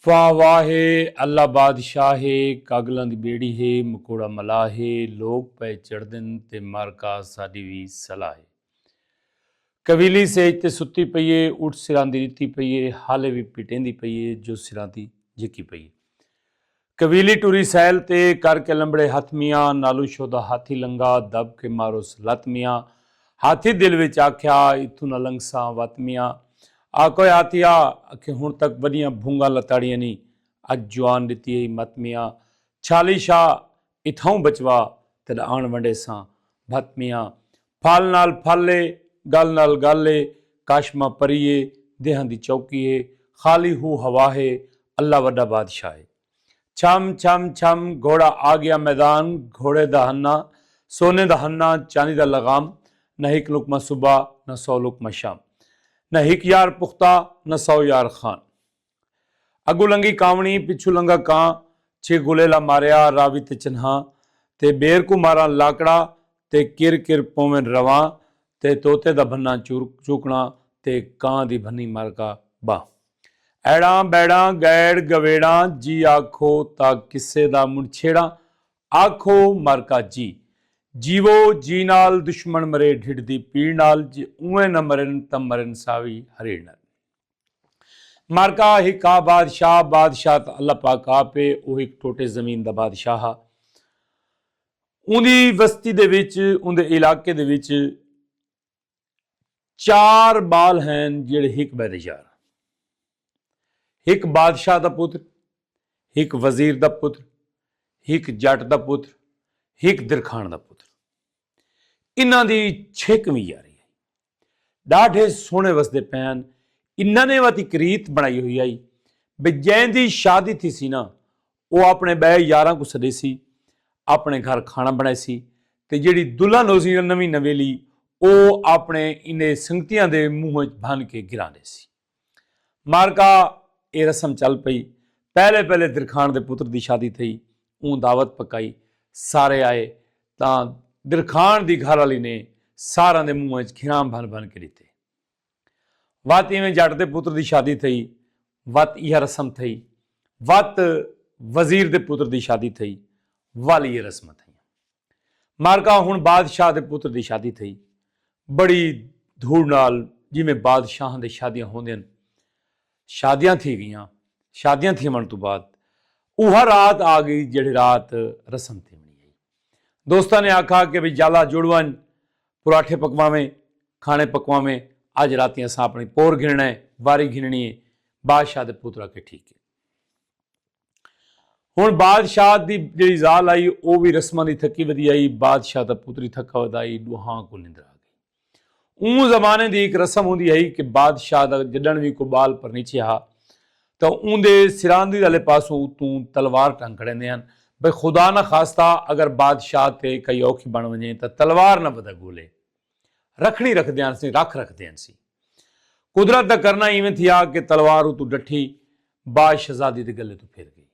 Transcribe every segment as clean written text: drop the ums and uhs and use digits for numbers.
वाह वाहे अल्लाह बादशाह है, कागलों की बेड़ी है, मकोड़ा मला है, लोग पे चढ़ दिन ते मारका साडी भी सलाह है। कबीली सेज ते सुती पई है, उठ सिरां दी रिती पई है, हाले भी पिटेंदी पई है जो सिरां दी जिकी पई है। कबीली टुरी सैल ते करके लंबड़े हथ मियाँ, नालू शोदा हाथी लंगा, दब के मारो सलत मियाँ। हाथी दिल विच आख्या इथू न लंघसा वत मियाँ। आकोय हाथिया कि हुण तक वड्डियां भूंगा लताड़ियां नी, अज जवान दिती है मत मियाँ। छाली शाह इथां बचवा ते आण वंडे सां भत मियाँ। फल नाल फल ले, गल नाल गल ले, काशमा परिए देहां दी चौकी है, खाली हू हवा है, अल्लाह वड्डा बादशाह है। छम छम छम घोड़ा आ गया मैदान, घोड़े दा हन्ना सोने दा हन्ना, चांदी दा लगाम, न हिक लुकमा सुबह न 100 लुकमा शाम, न हिक यार पुख्ता न 100 यार खान। अगू लंगी कावणी पिछू लंगा कां, छे गुलेला मारिया रावी ते चन्हा, ते बेर को मारा लाकड़ा ते किर किर पोवें रवां, ते तोते दा भन्ना चूकना ते कां दी भन्नी मारका बां। ऐड़ां बैड़ां गैड़ गवेड़ां, जी आखो ता किस्से दा मुंछेड़ा, आखो मारका जी। जीवो जी नाल दुश्मन मरे ढिड दी पीड़ नाल, जे उवें न मरन तम मरन सावी हरीड़ नाल। मारका हिका बादशाह, बादशाह ता अल्लाह पाक आपे, ओ एक टोटे जमीन दा बादशाह। उंदी बस्ती दे विच, उंदे इलाके दे विच 4 बाल हैं जेड़े हिक बैदे यार। एक बादशाह दा पुत्र, एक वजीर दा पुत्र, एक जट दा पुत्र, एक दिरखान दा पुत्र। इन्हां दी 6 कमी यारी है। डाढ़े सोहने वसदे पैन। इन्हां ने वत एक रीत बनाई हुई आई बे जैंदी शादी थी सी ना, वो अपने बै यारां को सदे सी, अपने घर खाना बनाए सी, ते जेड़ी दुल्हन होसी नवीं नवेली, वो अपने इन्हें संगतियां दे मूंह भन के गिरांदे सी। मारका ये रस्म चल पई। पहले पहले दिरखान दे पुत्र की शादी थी, ऊँ दावत पकाई, सारे आए, तां दिरखान की घर वाली ने सारा दे मूँह घिराम भन भन के दिते। वत इवें जट दे पुत्र की शादी थी, वत यह रस्म थी। वत वजीर दे पुत्र की शादी थी, वाली ये रस्म थी। मारका हुण बादशाह दे पुत्र की शादी थी। बड़ी धूड़ नाल, जिमें बादशाह दे शादियां होंदियां। शादियां थी गईयां। शादियां थी मन तो बाद वह रात आ गई जेड़ी रात रस्म थी बनी गई। दोस्तों ने आखा कि भाई जाला जुड़वन, पराठे पकवावें, खाने पकवावें, अज राती असां अपनी पोर घिरना है, वारी घिरनी है। बादशाह दे पुत्रा के ठीक है। हुण बादशाह की जी जाल आई, वह भी रस्मां की थकी वधी आई। बादशाह का पुत्री थका वधाई, दुहां को निंद्र आ गई। ऊँ जमाने की एक रस्म होंदी है कि बादशाह का जडन भी को बाल पर नीचे हा, तो उनके सिरांदी वाले पासों तू तलवार टंग खड़े हैं भाई खुदा ना खास्ता अगर बादशाह ते कई औखी बन वजे तो तलवार ना बदा गोले रखनी रखद सी, रख रखते सी। कुदरत का करना इवें थी कि तलवार तू डठी, बाद शहजादी के गले तो फिर गई।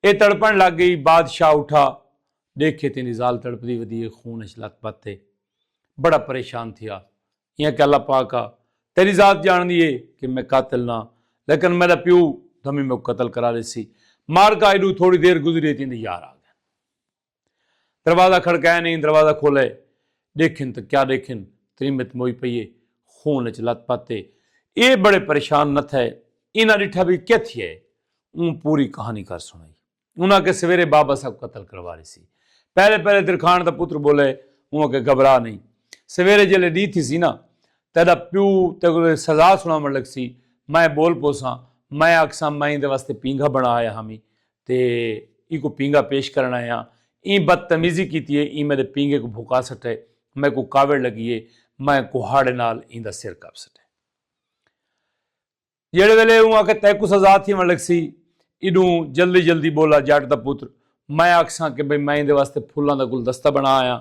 ये तड़पन लग गई। बादशाह उठा, देखे तेरी जाल तड़पदी वधी, खून लत पत्ते, बड़ा परेशान थिया। इं कि अल्लाह पाका तेरी जात जान दी है कि मैं कातिल ना, लेकिन मेरा प्यू धमी में कतल करा रही सी। मार का आडू थोड़ी देर गुजरी थी, यार आ गया। दरवाजा खड़काया नहीं, दरवाजा खोले, देखिन तो क्या देखिन, त्रिमित मोई पईए, खून च लत पाते। ये बड़े परेशान न थे। इन्हें डिठा भी क्या थी है, ऊँ पूरी कहानी कर सुनाई। उन्हें के सवेरे बाबा साहब कतल करवा रही सी। पहले पहले दिरखान का पुत्र बोले, ऊँ के घबरा नहीं, सवेरे जले दी थी सी ना, तेरा प्यू ते सजा सुनावन लग सी। मैं बोल पोसा, मैं आखसा मैं इहदे वास्ते पींघा बना आया हामी, ते इको पींघा पेश करना आया। ई बदतमीजी की है, ई मेरे पींघे को भुका सटे, मैं को कावड़ लगी है, मैं कुहाड़े नाल इंदा सिर काप सटे। जेड़े वेले हूँ आके तैकू सजा थी मन लग सी, इनू जल्दी जल्दी बोला जट दा पुत्र, मैं आखसा कि भाई मैं इहदे वास्ते फुल्लां दा गुलदस्ता बना आया,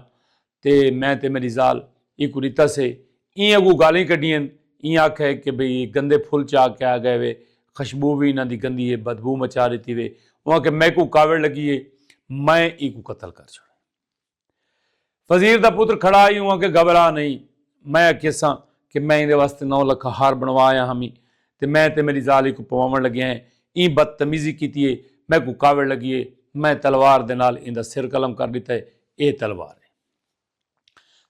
ते मैं ते मेरी जाल इको रीता से इं अगू गाली कड्डियन। इं आखे कि भाई गंदे फुल चा के आ गए वे, खुशबू भी इन्हों की गंदी है, बदबू मचा देती वे। वहाँ के मैं को कावड़ लगी है, मैं इको कतल कर छोड़े। वजीर का पुत्र खड़ा ही वहाँ के घबरा नहीं, मैं किसा कि मैं इहदे वास्ते 9 लाख हार बनवाया हमी, تے میں تے میری ذالی کو پواون لگے ہیں، این بدتمیزی کیتی ہے، میں کو کاوڑ لگی ہے، میں تلوار دے نال ان دا سر قلم کر دیتا ہے، اے تلوار ہے۔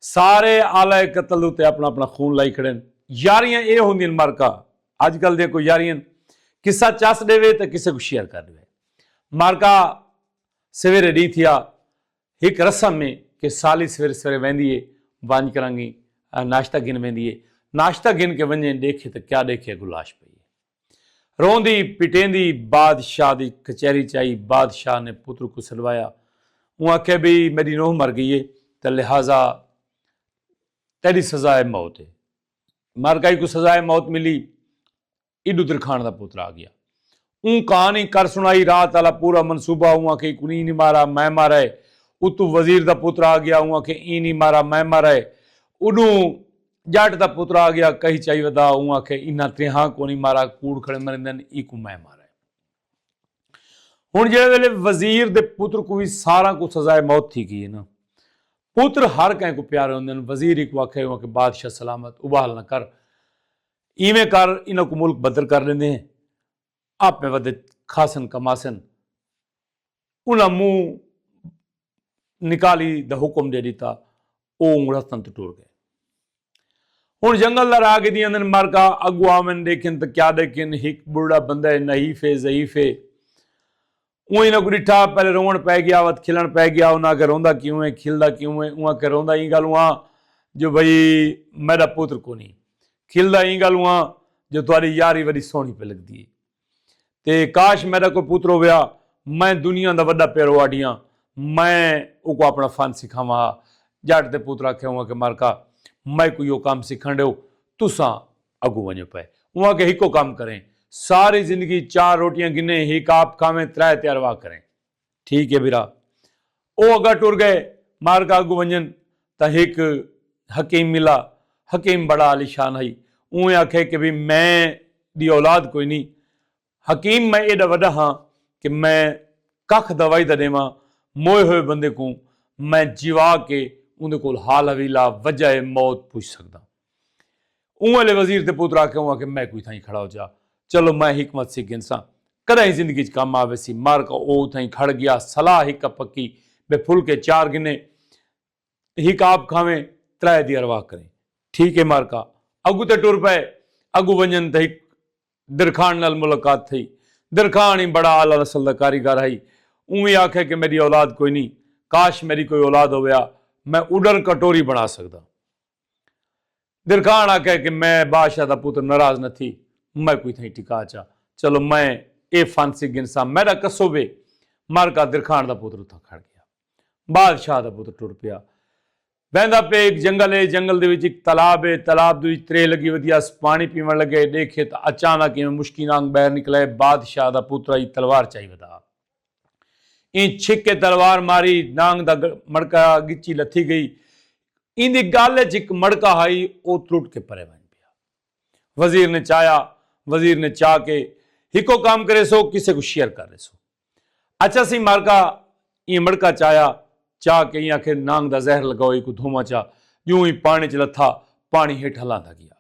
سارے آلہ قتل تے اپنا اپنا خون لائی کھڑے، یاریاں اے ہوندی مارکا اج کل دے کوئی یاریاں کسا چس دے وے تے کسے کو شیئر کر دے مارکا سویرے ڈی تھیا ایک رسم میں کہ سالی سویرے سویرے ویندی ہے وانج کرانگی ناشتہ گن ویندی ہے، ناشتہ گن کے ونجے دیکھے تو کیا دیکھے گلاش پئی ہے، روندی پٹیندی بادشاہ دی کچہری چائی، بادشاہ نے پتر کو سلوایا، وہ آکھے بھی میری نوح مر گئی ہے تو لہٰذا تیری سزائے موت ہے، مارکائی کو سزائے موت ملی، ایڈو درخان دا پتر آ گیا، اون کہانی کر سنائی رات والا پورا منصوبہ، ہوا کہ کنی نہیں مارا میں مارا ہے، اتو وزیر دا پتر آ گیا، ہوا کہ ای نہیں مارا میں مارا ہے، انہوں جٹ دا پتر آ گیا کہیں چاہیے ودا، ہوا کہ انہاں تریہاں کو نہیں مارا، کوڑ کھڑے مرندن ای کو میں مارا ہے۔ ہن جے ویلے وزیر دے پتر کو بھی سارا کو سزائے موت تھی گئی ہے نا، پتر ہر کہیں کو پیارے ہوندے ہیں، وزیر ایک واقعہ ہوا کہ بادشاہ سلامت ابال نہ کر، ایویں کر انہوں کو ملک بدر کر لیندے ہیں، آپ میں ودے کھاسن کماسن، انہاں منہ نکالی دا حکم دے دیتا، او انگڑستان تو ٹور گئے۔ ہن جنگل در آگے دی اندن مارکا اگو آمن دیکھن تو کیا دیکھن، ایک بڑا بندہ ہے نحیف ہے ضعیف ہے، اوہی نہ کو ڈٹھا پہلے روڑ پہ گیا وقت کھلن پہ گیا، انہاں کے روندہ کیوں ہے کھلدا کیوں ہے، انہاں کے روندہ ہی گل ہوا جو بھئی میرا پتر کو نہیں، کھلدا ہی گل ہوا جو تاری یاری بڑی سونی پہ لگ دی، تے کاش میرا کوئی پتر ہو گیا، میں دنیا دا وڈا پیرو آڈیاں، میں او کو اپنا فن سکھاواں، جٹ دے پتر آکھے ہوا کہ مارکا میں کوئی وہ کام سکھن ڈیو تساں اگو ونجو پے، وہاں کے ہکو کام کریں، ساری زندگی 4 روٹیاں گنے ایک آپ کھاویں 3 تیاروا کریں، ٹھیک ہے بیرا۔ او اگا ٹر گئے، مارکا اگو ونجن تا ایک حکیم ملا، حکیم بڑا علی شان ہے، اوہیں آکھے کہ بھی میں دی اولاد کوئی نہیں، حکیم میں ایڈا وڈا ہاں کہ میں ککھ دوائی دا دیواں موئے ہوئے بندے کو میں جیوا کے اندے کول حال حویلا وجہ موت پوچھ سکتا، اون والے وزیر تے پتر آکھے ہوا کہ میں کوئی تھائیں کھڑا ہو جا، چلو میں حکمت سے گنساں کدہ ہی زندگی چ کام آوے سی، مارکا او تھائیں کھڑ گیا، صلاح ہکا پکی بے پھل کے 4 گنے، ہک آپ کھاویں 3 دی ارواح کریں، ٹھیک ہے مارکا اگو تے ٹر پے، اگو ونجن تے درخان نال ملاقات تھی، درخان ہی بڑا اعلیٰ نسل دا کاریگر ہے، اوہی آکھے کہ میری اولاد کوئی نہیں، کاش میری کوئی اولاد ہویا میں اڈن کٹوری بنا سکتا، درخان آکھے کہ میں بادشاہ دا پتر ناراض نہ تھی، میں کوئی تھیں ٹکا چا، چلو میں اے فن سے گنسا میرا کسو بے، مارکا درخان دا پتر اتھا کھڑ گیا، بادشاہ دا پتر ٹر پیا، بہندا پہ ایک جنگل ہے، جنگل دے وچ ایک تالاب ہے، تالاب دے وچ ترے لگی ودیا پانی پیون لگے، دیکھے تو اچانک مشکی نانگ بہر نکلے، بادشاہ دا پتر آئی تلوار چاہی ودا، این چھک کے تلوار ماری، نانگ دا مڑکا گچی لتھی گئی، این دی گالے چک مڑکا ہائی او ترٹ کے پرے بن پیا، وزیر نے چایا، وزیر نے چاہ کے ہکو کام کرے سو کسے کو شیئر کر رہے سو، اچھا سی مارکا این مڑکا چایا، چاہ کے یہ آکھے نانگ دا زہر لگاؤ ایک دھوما چاہ، یوں ہی پانی چلا تھا، پانی ہیٹھ ہلا دا گیا،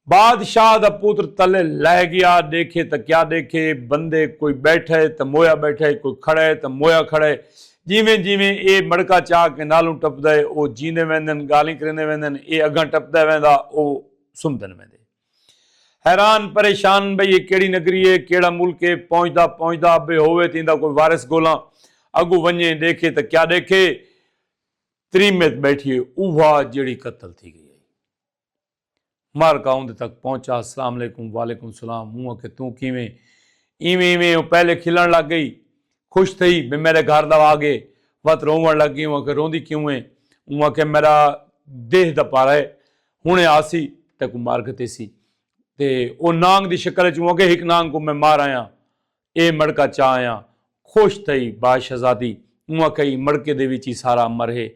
بادشاہ دا پتر تلے لہ گیا، دیکھے تا کیا دیکھے، بندے کوئی بیٹھے تا مویا بیٹھے، کوئی کھڑے تا مویا کھڑے، جیویں جیویں اے مڑکا چاہ کے نالوں ٹپ دے، او جیندے ویندن گالی کرنے ویندن، اے اگاں ٹپ دے ویندا، او سمدن ویندے، حیران پریشان بھئی یہ کیڑی نگری ہے، کیڑا ملک ہے، پہنچدا بے ہوئے تیندا کوئی وارث گولاں، اگو ونجے دیکھے تا کیا دیکھے، تریمت بیٹھیے اوہا جیڑی قتل تھی گئی، مارکا اندے تک پہنچا، السلام علیکم، وعلیکم السلام، ہوا کہ تو کیویں، ایویں وہ پہلے کھلن لگ گئی، خوش تھی بھی میرے گھر دا آگے، وقت روون لگ گئی، ہوا کہ روندی کیوں ہے، ہوا کہ میرا دیہ دا پارا ہے، ہونے آسی تے کو مار گتے سی، تے او نانگ دی شکل چوں کہ ایک نانگ کو میں مار آیا، اے مڑکا چاہ آیا، خوش تھی بادشاہ زادی، ہوا کہ مڑکے دے وچی سارا مرے،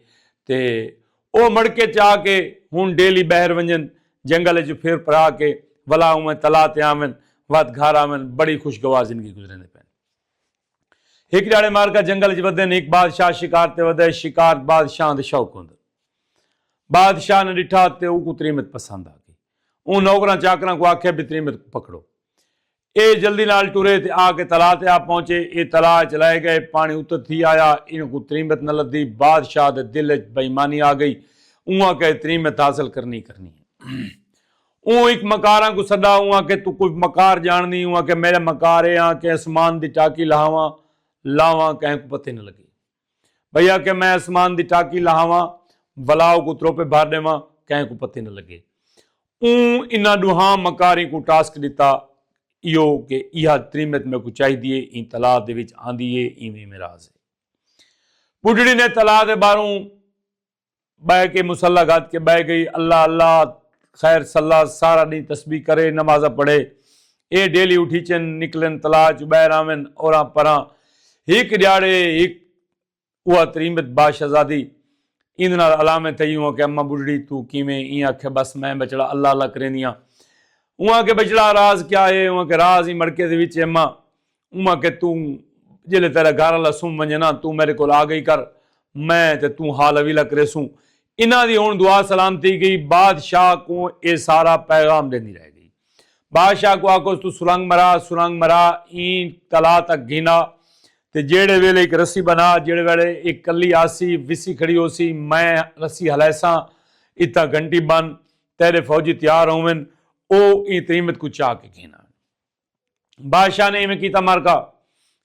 تے او مڑکے چاہ کے ہون ڈیلی بہر ونجن جنگل جو پھر پرا کے ولا میں تلاتے آمن وات گھر آمن، بڑی خوشگوار زندگی گزرنے پہن، ایک ڈاڑے مارکا جنگل جو ودن ایک بادشاہ شکار تے ودے، شکار بادشاہ دے شوق ہوندے، بادشاہ نے ڈٹھا تے او کو تریمت پسند آ گئی، ان نوکراں چاکراں کو آکھیا بھی تریمت کو پکڑو. اے جلدی نال ٹرے تے آ کے تلا تے آ پہنچے. اے تلا چلائے گئے, پانی اتر تھی آیا, ان کو تریمت نہ لدی. بادشاہ دے دل وچ بےایمانی آ گئی. اواں کہ تریمت حاصل کرنی ہے. اون ایک مکاراں کو سدا, اواں کہ تو کوئی مکار جاننی, اواں کہ میرے مکار ہے کہ آسمان دی ٹاکی لاواں کہیں کو پتہ نہ لگے. بھیا کہ میں آسمان دی ٹاکی لاواں بلاؤ کو تروپے بھار دیواں کہیں کو پتہ نہ لگے. اون انہاں دوہاں مکاری کو ٹاسک دیتا ایو کہ یہ تریمت میں کو چاہی دیے این تلا دے وچ آندی ہے ایویں میں راز ہے. بڈڑی نے تلا دے باروں بہ کے مسلح گھات کے بہ گئی. اللہ اللہ خیر صلاح سارا نہیں تسبیح کرے, نمازہ پڑھے. اے ڈیلی اٹھی چن نکلن تلا چ بہر آون اوراں پراں. ایک دیاڑے ایک وہ تریمت بادشاہزادی اندر علامت تھیوں کہ اماں بڈڑی تو کیویں این آکھے بس میں بچڑا اللہ اللہ کرینیاں. وہاں کے بچڑا راز کیا ہے, وہاں کے راز ہی مڑکے دے وچ اماں وہاں کہ تو جلے تیرا گھر اللہ سم ونجے نا تو میرے کول آ گئی کر میں تے تو حال اویلا کرے سوں. انہاں دی ہن دعا سلام تھی گئی. بادشاہ کو اے سارا پیغام دینی رہ گئی. بادشاہ کو آکو تو سرنگ مرا این تلا تک گھینا تے جیڑے ویلے ایک رسی بنا, جیڑے ویلے ایک کلی آسی وسی کھڑی ہو سی, میں رسی ہلائساں اتا گھنٹی بن تیرے فوجی تیار ہوئن او این تریمت کو چاہ کے گھینا. بادشاہ نے میں کیتا مارکا.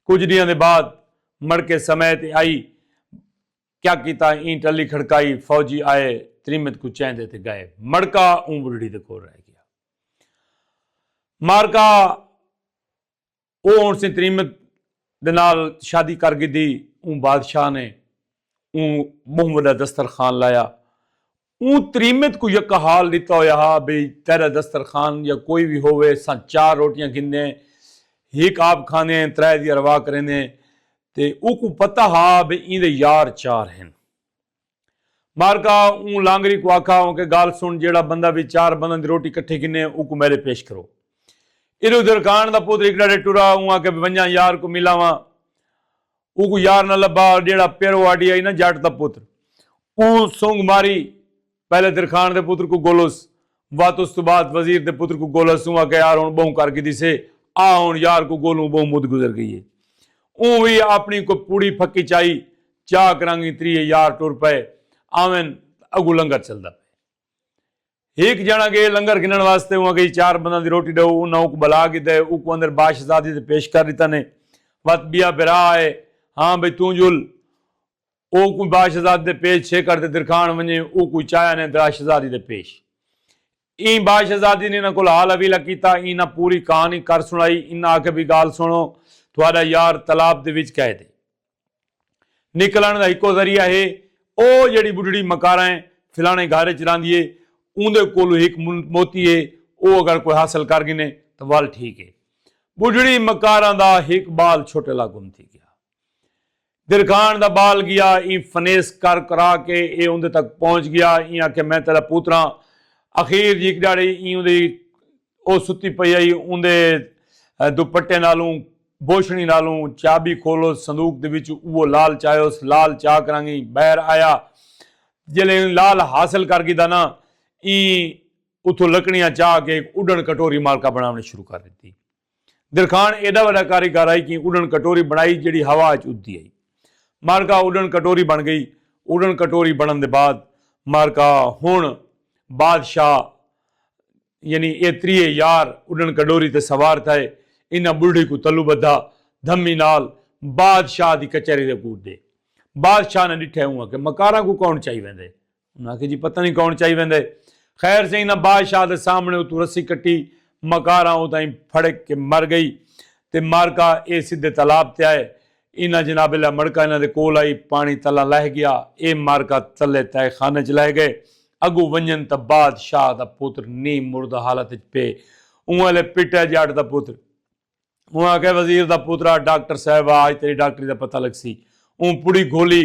کچھ دیاں دے بعد مڑ کے سمیت آئی کیا کیتا این ٹلی کھڑکائی, فوجی آئے تریمت کو چین دیتے گئے. مڑکا اون بڑھڑی دے کول رہ گیا. مارکا او ہن سے تریمت دے نال شادی کر گئی دی. اون بادشاہ نے اون بہت بڑا دسترخوان لایا. اون تریمت کو یک حال دیتا ہویا ہا بھئی تیرا دسترخوان یا کوئی بھی ہوئے ساں 4 روٹیاں گھندیں ایک آپ کھانے 3 دی اروا کریں تے او کو پتہ ہا بھئی این دے یار 4 ہیں. مارکا اون لانگری کو آکھا ہوں کہ گال سن جیڑا بندہ بھی 4 بندہ دی روٹی کٹھے گھنے او کو میرے پیش کرو. ادھر درکان دا پوتر اکڑا ٹرا ہوا کہ ونجا یار کو ملاواں. او کو یار نہ لبا. جیڑا پیرو آڈی آئی نا جٹ دا پوتر او سونگ ماری پہلے درخان دے پوتر کو گولوس وات اس تو بعد وزیر دے پوتر کو گولوس ہوا کہ یار ہن بہوں کر کے دی سے آ ہن یار کو گولوں بہوں مد گزر گئی ہے. اون بھی اپنی کو پوڑی پھکی چائی چاہ کرانگی 3 یار ٹور پے آویں اگو لنگر چلدا پے. ایک جنا گئے لنگر گھنن واسطے وہاں گئی 4 بندہ دی روٹی دو انہاں کو بلا کے دے او کو اندر بادشاہزادی تے پیش کر دیتا نے وات بیا برا ہے ہاں بھئی تو جل او کو بادشاہزادی دے پیش چھے کر دے درخان ونجے او کو چایا نے بادشاہزادی دے پیش. این بادشاہزادی نے نہ کول حال اویلا کیتا. اینہ پوری کہانی کر سنائی. انہ آکے بھی گال سنو تھوڑا یار تالاب دے وچ کہہ دے نکلن دا ایکو ذریعہ ہے او جڑی بڈڑی مکاراں فلانے گھر چ راندی ہے اون دے کول ایک موتی ہے او اگر کوئی حاصل کر گنے تو وال ٹھیک ہے. بڈڑی مکاراں دا ایک بال چھوٹے لا گم تھی گیا. درخان دا بال گیا این فنیس کر کرا کے اے اندے تک پہنچ گیا. این آکے میں تیرا پوتراں اخیر جیک ڈاڑی این دے او ستی پئی آئی اندے دوپٹے نالوں بوشنی نالوں چابی کھولو صندوق دے وچ وہ لال چاہیو لال چاہ کرانگی بہر آیا. جلے لال حاصل کر گی دا نا این اتھو لکڑیاں چاہ کے ایک اڈن کٹوری مالکا بناونے شروع کر دیتی. درخان ایڈا وڈا کاریگر آئی کہ اڈن کٹوری بنائی جڑی ہوا اچ آئی. مارکا اڈن کٹوری بن گئی. اڈن کٹوری بنن دے بعد مارکا ہن بادشاہ یعنی اے 3 یار اڈن کٹوری تے سوار تھے. انہاں بڑھی کو تلو بدھا دھمی نال بادشاہ دی کچہری دے کود دے. بادشاہ نے ڈٹھے ہوا کہ مکاراں کو کون چاہی ویندے. انہاں کہ جی پتہ نہیں کون چاہی ویندے. خیر سے انہاں بادشاہ دے سامنے اتو رسی کٹی مکاراں اتائیں پھڑک کے مر گئی تے مارکا اے سدھے تالاب تے آئے. انہاں جناب اللہ مڑکا انہاں دے کول آئی پانی تلا لہ گیا. اے مارکا تلے تے خانے چ لہ گئے. اگو ونجن تا بادشاہ دا پوتر نیم مردہ حالت پہ اوہاں لے پٹے جاٹ دا پوتر وہاں کہ وزیر دا پوترا ڈاکٹر صاحب آج تیری ڈاکٹری دا پتہ لگ سی. اون پوڑی گھولی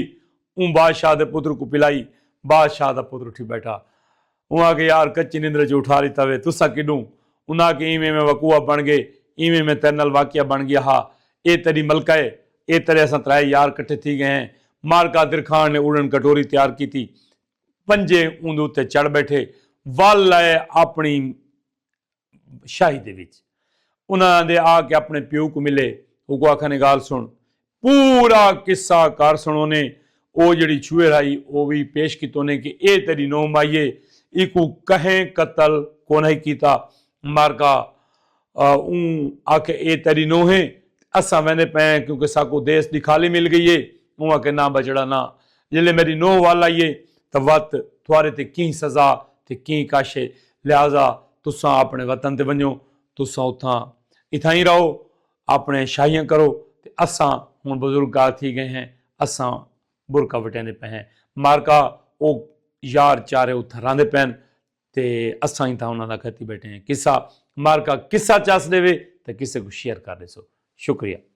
اون بادشاہ دے پتر کو پلائی. بادشاہ دا پتر اٹھی بیٹھا. وہاں کہ یار کچی نندر جو اٹھا لیتا وے تسا کڈوں. انہاں کہ ایویں میں وقوع بن گئے ایویں میں تیرے نال واقعہ بن گیا ہا. اے تیری ملکہ ہے اے تیرے اساں 3 یار کٹھے تھی گئے ہیں. مارکا درخان نے اڑن کٹوری تیار کی تھی. پنجے اون دے تے چڑھ بیٹھے وال لائے اپنی ਸ਼ਾਹੀ ਦੇ ਵਿੱਚ। ਉਹਨਾਂ ਦੇ ਆ ਕੇ ਆਪਣੇ ਪਿਓ ਕੋ ਮਿਲੇ, ਉਹ ਕੋ ਆਖਣੇ ਗਾਲ ਸੁਣ, ਪੂਰਾ ਕਿੱਸਾ ਕਰ ਸੁਣੋ ਨੇ। ਉਹ ਜਿਹੜੀ ਛੂਏ ਰਾਈ ਉਹ ਵੀ ਪੇਸ਼ ਕੀਤੋ ਨੇ ਕਿ ਇਹ ਤੇਰੀ ਨੋ ਮਾਈਏ, ਇਕू कहें कतल को नहीं कीता, मारका आके ए तेरी नो है, असा वेंदे पे क्योंकि साको देश की खाली मिल गई है। वो आके ना बजड़ा ना, जिले मेरी नो वाल आइए तो वत थोड़े ते की सजा ते की काशे, लिहाजा तुसा अपने वतन ते वनो, तुसा उथा इथा ही रहो, अपने शाहियां करो। ते असा हुण बुजुर्गगार थी गए हैं, असा बुरका वटेंदे पे हैं। मारका वो यार चारे उत्थे रहंदे पैन ते असां ही तां उन्हां दा खती बैठे हैं। किस्सा मारका किस्सा चस देवे ते किसे को शेयर कर दे सो। शुक्रिया।